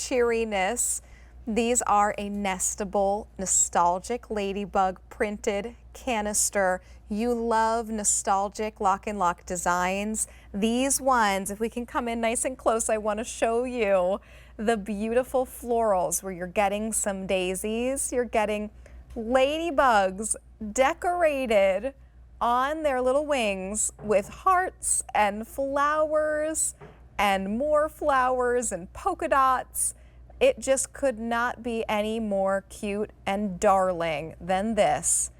cheeriness. These are a Nestable nostalgic Ladybug printed canister. You love nostalgic LocknLock designs. These ones, if we can come in nice and close, I want to show you the beautiful florals where you're getting some daisies, you're getting ladybugs decorated on their little wings with hearts and flowers and more flowers and polka dots. It just could not be any more cute and darling than this.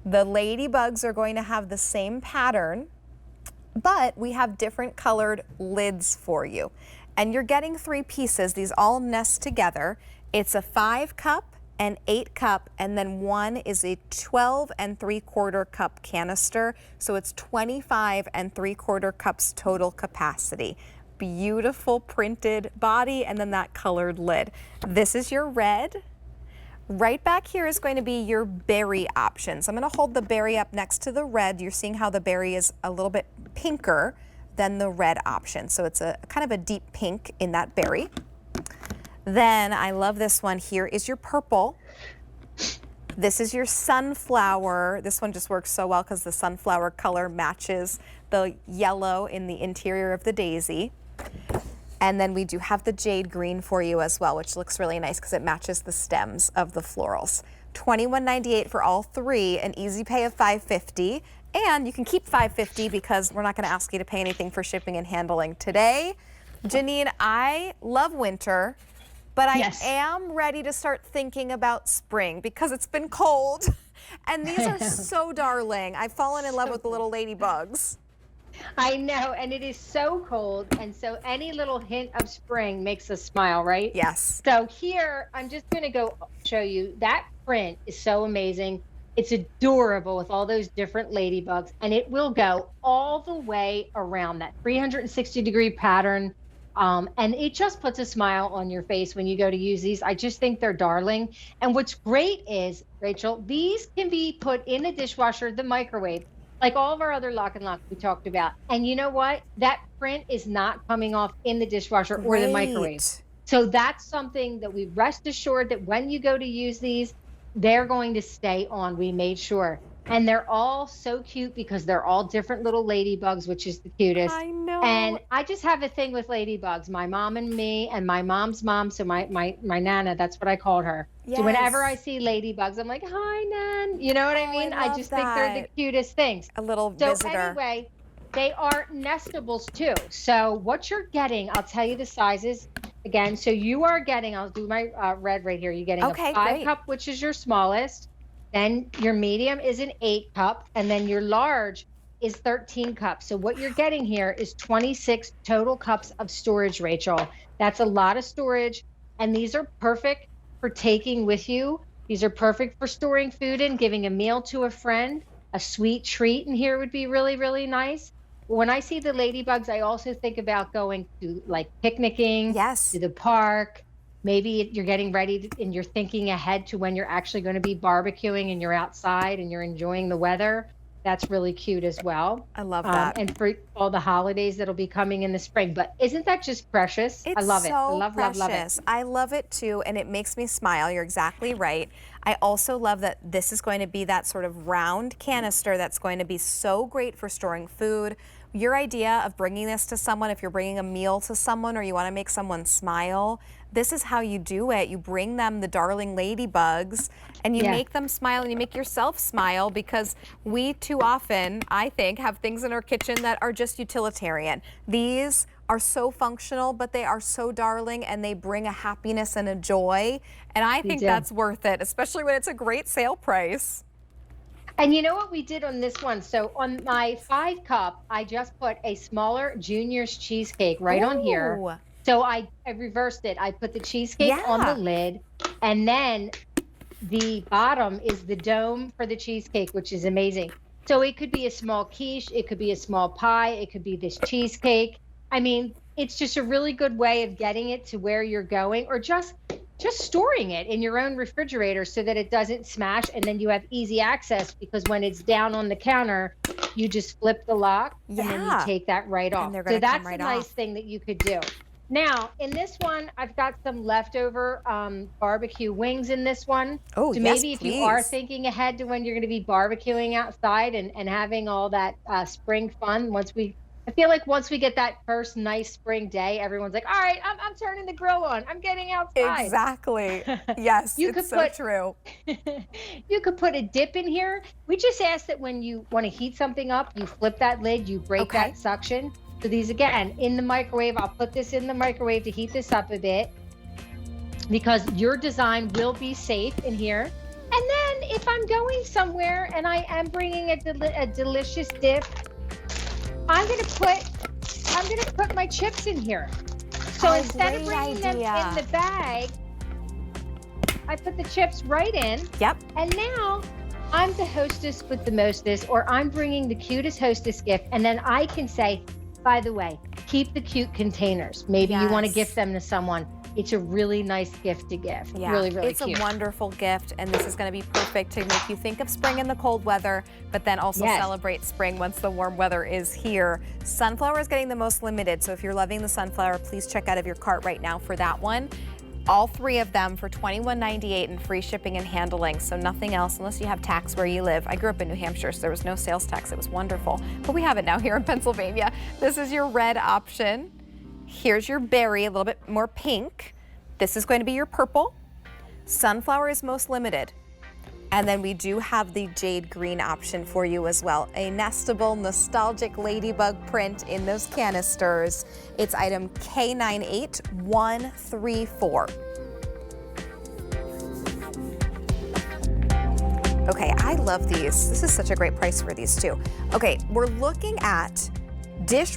The ladybugs are going to have the same pattern, but we have different colored lids for you. And you're getting 3 pieces. These all nest together. It's a 5 cup, an 8 cup, and then one is a 12 3/4 cup canister. So it's 25 3/4 cups total capacity. Beautiful printed body and then that colored lid. This is your red. Right back here is going to be your berry option. So I'm going to hold the berry up next to the red. You're seeing how the berry is a little bit pinker than the red option. So it's a kind of a deep pink in that berry. Then I love this one here is your purple. This is your sunflower. This one just works so well because the sunflower color matches the yellow in the interior of the daisy. And then we do have the jade green for you as well, which looks really nice because it matches the stems of the florals. $21.98 for all 3, an easy pay of $5.50. And you can keep $5.50 because we're not going to ask you to pay anything for shipping and handling today. Janine, I love winter, but I am ready to start thinking about spring because it's been cold. And these are so darling. I've fallen in love with the little ladybugs. I know, and it is so cold, and so any little hint of spring makes us smile, right? Yes. So here, I'm just going to go show you. That print is so amazing. It's adorable with all those different ladybugs, and it will go all the way around that 360-degree pattern, and it just puts a smile on your face when you go to use these. I just think they're darling, and what's great is, Rachel, these can be put in the dishwasher, the microwave, like all of our other LocknLock we talked about. And you know what? That print is not coming off in the dishwasher or the microwave. So that's something that we rest assured that when you go to use these, they're going to stay on. We made sure. And they're all so cute because they're all different little ladybugs, which is the cutest. I know. And I just have a thing with ladybugs. My mom and me and my mom's mom, so my Nana, that's what I called her. Yes. So whenever I see ladybugs, I'm like, hi, Nan. You know what I mean? I just think they're the cutest things. A little visitor. So anyway, they are nestables too. So what you're getting, I'll tell you the sizes again. So you are getting, I'll do my red right here. You're getting a 5 cup, which is your smallest. Then your medium is an 8 cup, and then your large is 13 cups. So what you're getting here is 26 total cups of storage, Rachel. That's a lot of storage, and these are perfect for taking with you. These are perfect for storing food in, giving a meal to a friend. A sweet treat in here would be really, really nice. When I see the ladybugs, I also think about going to like picnicking, to the park. Maybe you're getting ready and you're thinking ahead to when you're actually going to be barbecuing and you're outside and you're enjoying the weather. That's really cute as well. I love that. And for all the holidays that'll be coming in the spring. But isn't that just precious? It's I love it. I love it. I love it too, and it makes me smile. You're exactly right. I also love that this is going to be that sort of round canister that's going to be so great for storing food. Your idea of bringing this to someone, if you're bringing a meal to someone or you want to make someone smile, this is how you do it. You bring them the darling ladybugs and you make them smile and you make yourself smile, because we too often, I think, have things in our kitchen that are just utilitarian. These are so functional, but they are so darling and they bring a happiness and a joy. And I think that's worth it, especially when it's a great sale price. And you know what we did on this one? So on my 5 cup, I just put a smaller Junior's cheesecake right on here. So I reversed it. I put the cheesecake on the lid, and then the bottom is the dome for the cheesecake, which is amazing. So it could be a small quiche, it could be a small pie, it could be this cheesecake. I mean, it's just a really good way of getting it to where you're going, or just storing it in your own refrigerator so that it doesn't smash, and then you have easy access, because when it's down on the counter, you just flip the lock and then you take that right off. So that's a nice thing that you could do. Now, in this one, I've got some leftover barbecue wings in this one. Oh, So yes, maybe if you are please. thinking ahead to when you're going to be barbecuing outside and having all that spring fun, I feel like once we get that first nice spring day, everyone's like, all right, I'm turning the grill on. I'm getting outside. Exactly. Yes, You it's could so put true. you could put a dip in here. We just ask that when you want to heat something up, you flip that lid, you break Okay. that suction. So these again in the microwave, I'll put this in the microwave to heat this up a bit because your design will be safe in here. And then if I'm going somewhere and I am bringing a delicious dip, I'm gonna put my chips in here. So instead of bringing them in the bag, I put the chips right in. Yep. And now I'm the hostess with the mostest, or I'm bringing the cutest hostess gift. And then I can say, by the way, keep the cute containers. Maybe you want to gift them to someone. It's a really nice gift to give. Yeah, really, really it's cute. a wonderful gift, and this is going to be perfect to make you think of spring in the cold weather, but then also celebrate spring once the warm weather is here. Sunflower is getting the most limited, so if you're loving the sunflower, please check out of your cart right now for that one. All three of them for $21.98 and free shipping and handling, so nothing else unless you have tax where you live. I grew up in New Hampshire, so there was no sales tax. It was wonderful, but we have it now here in Pennsylvania. This is your red option. Here's your berry, a little bit more pink. This is going to be your purple. Sunflower is most limited. And then we do have the jade green option for you as well. A nestable, nostalgic ladybug print in those canisters. It's item K98134. Okay, I love these. This is such a great price for these too. Okay, we're looking at dish